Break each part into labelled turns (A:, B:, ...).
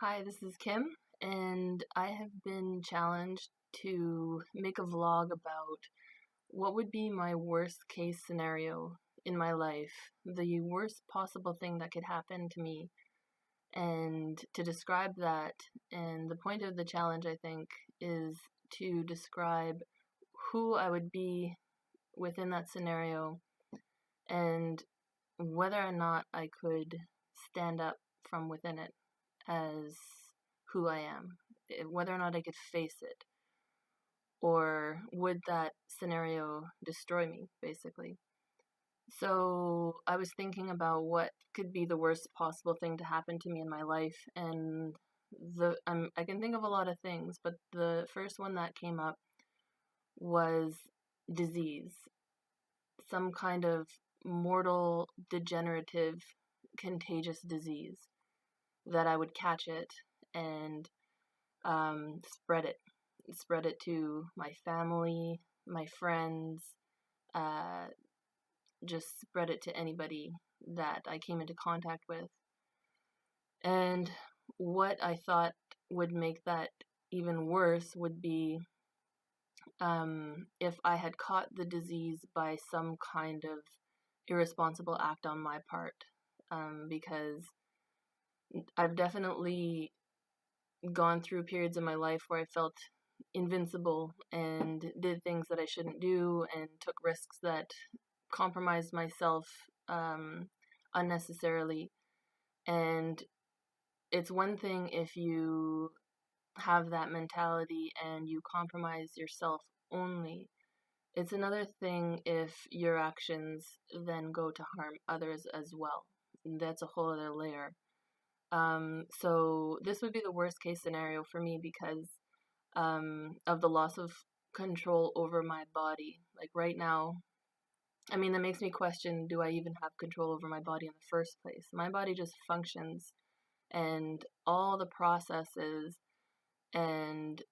A: Hi, this is Kim, and I have been challenged to make a vlog about what would be my worst case scenario in my life, the worst possible thing that could happen to me, and to describe that. And the point of the challenge, I think, is to describe who I would be within that scenario and whether or not I could stand up from within it as who I am, whether or not I could face it, or would that scenario destroy me, basically. So I was thinking about what could be the worst possible thing to happen to me in my life, and I can think of a lot of things, but the first one that came up was disease, some kind of mortal, degenerative, contagious disease that I would catch it and spread it to my family, my friends, uh, just spread it to anybody that I came into contact with. And what I thought would make that even worse would be if I had caught the disease by some kind of irresponsible act on my part, because I've definitely gone through periods in my life where I felt invincible and did things that I shouldn't do and took risks that compromised myself unnecessarily. And it's one thing if you have that mentality and you compromise yourself only. It's another thing if your actions then go to harm others as well. That's a whole other layer. So this would be the worst case scenario for me because of the loss of control over my body. Like right now, I mean, that makes me question, do I even have control over my body in the first place? My body just functions, and all the processes and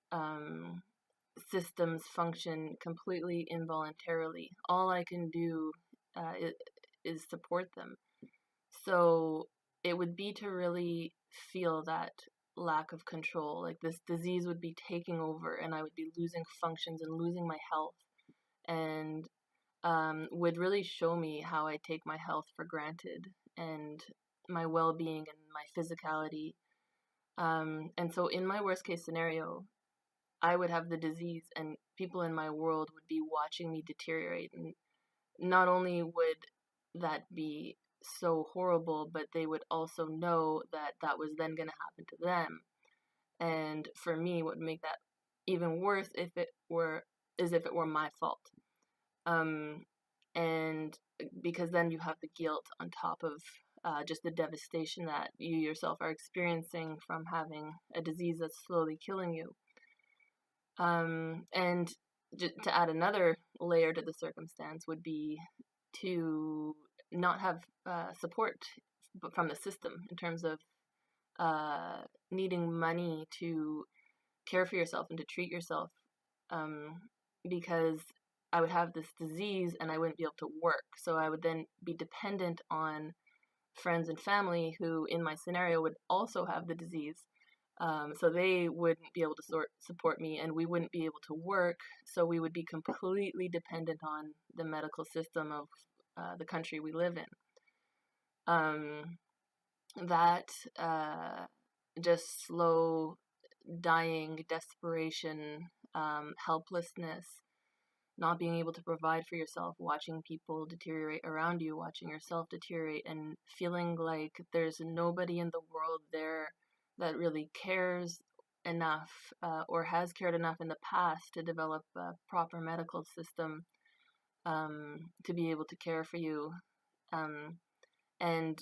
A: systems function completely involuntarily. All I can do is support them. So it would be to really feel that lack of control. Like this disease would be taking over, and I would be losing functions and losing my health, and would really show me how I take my health for granted and my well being and my physicality. And so, in my worst case scenario, I would have the disease, and people in my world would be watching me deteriorate. And not only would that be so horrible, but they would also know that that was then going to happen to them. And for me, what would make that even worse if it were my fault. Um, and because then you have the guilt on top of just the devastation that you yourself are experiencing from having a disease that's slowly killing you. And to add another layer to the circumstance would be to not have support from the system in terms of needing money to care for yourself and to treat yourself, because I would have this disease and I wouldn't be able to work. So I would then be dependent on friends and family who, in my scenario, would also have the disease. So they wouldn't be able to support me, and we wouldn't be able to work. So we would be completely dependent on the medical system of the country we live in. That just slow dying, desperation, helplessness, not being able to provide for yourself, watching people deteriorate around you, watching yourself deteriorate, and feeling like there's nobody in the world there that really cares enough or has cared enough in the past to develop a proper medical system to be able to care for you. And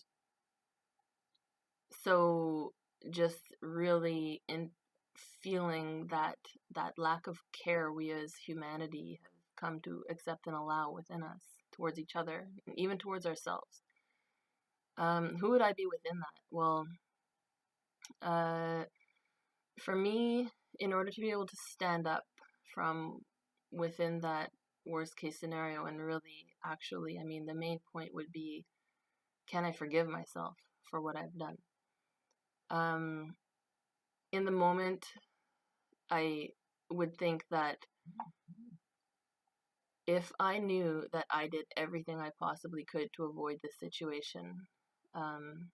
A: so just really in feeling that lack of care we as humanity have come to accept and allow within us towards each other and even towards ourselves. Who would I be within that? Well, for me, in order to be able to stand up from within that worst case scenario and really actually, I mean, the main point would be, can I forgive myself for what I've done? in the moment, I would think that if I knew that I did everything I possibly could to avoid this situation, um,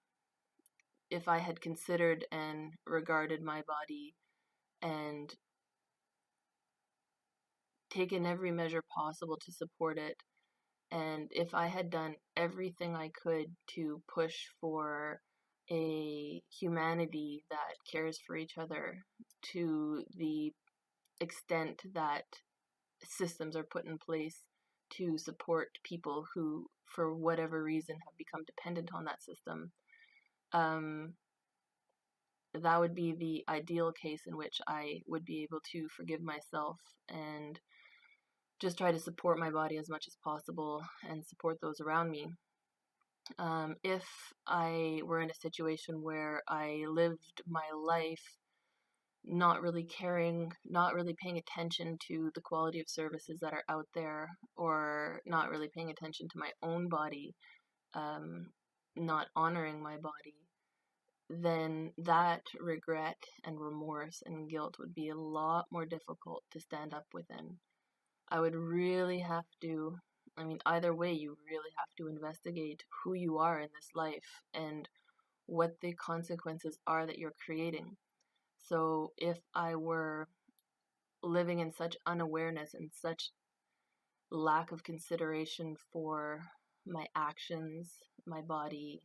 A: if I had considered and regarded my body and taken every measure possible to support it, and if I had done everything I could to push for a humanity that cares for each other to the extent that systems are put in place to support people who, for whatever reason, have become dependent on that system, um, that would be the ideal case in which I would be able to forgive myself and just try to support my body as much as possible and support those around me. If I were in a situation where I lived my life not really caring, not really paying attention to the quality of services that are out there, or not really paying attention to my own body, um, not honoring my body, then that regret and remorse and guilt would be a lot more difficult to stand up within. I would really have to, I mean, either way, you really have to investigate who you are in this life and what the consequences are that you're creating. So if I were living in such unawareness and such lack of consideration for my actions, my body,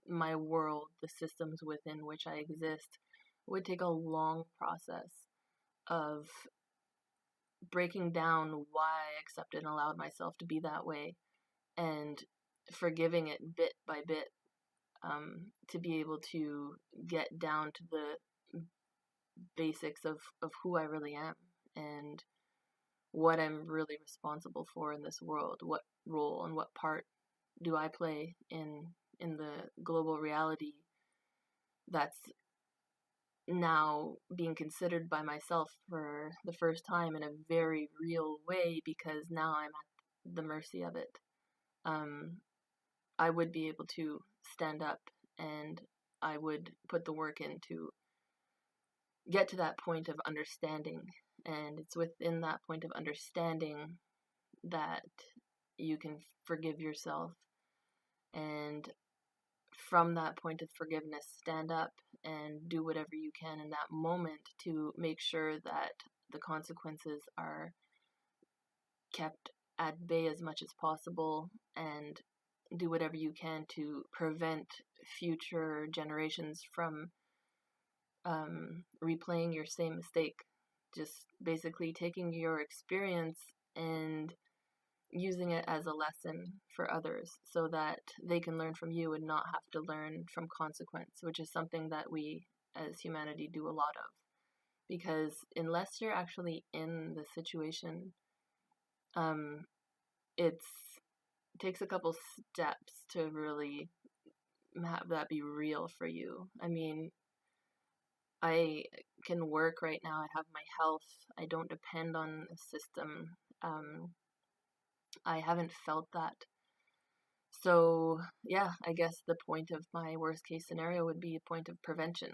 A: my world, the systems within which I exist, it would take a long process of breaking down why I accepted and allowed myself to be that way and forgiving it bit by bit, to be able to get down to the basics of who I really am and what I'm really responsible for in this world. What role and what part do I play in the global reality that's now being considered by myself for the first time in a very real way, because now I'm at the mercy of it. Um, I would be able to stand up and I would put the work in to get to that point of understanding. And it's within that point of understanding that you can forgive yourself. And from that point of forgiveness, stand up and do whatever you can in that moment to make sure that the consequences are kept at bay as much as possible, and do whatever you can to prevent future generations from replaying your same mistake. Just basically taking your experience and using it as a lesson for others so that they can learn from you and not have to learn from consequence, which is something that we as humanity do a lot of. Because unless you're actually in the situation, um, it takes a couple steps to really have that be real for you. I mean, I can work right now, I have my health, I don't depend on a system. I haven't felt that. So, yeah, I guess the point of my worst case scenario would be a point of prevention,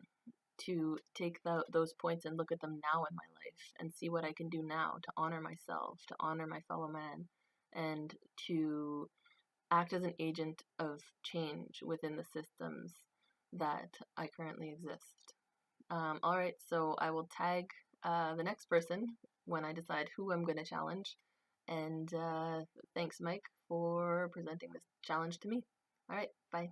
A: to take those points and look at them now in my life and see what I can do now to honor myself, to honor my fellow man, and to act as an agent of change within the systems that I currently exist. All right, so I will tag the next person when I decide who I'm going to challenge. And thanks, Mike, for presenting this challenge to me. All right, bye.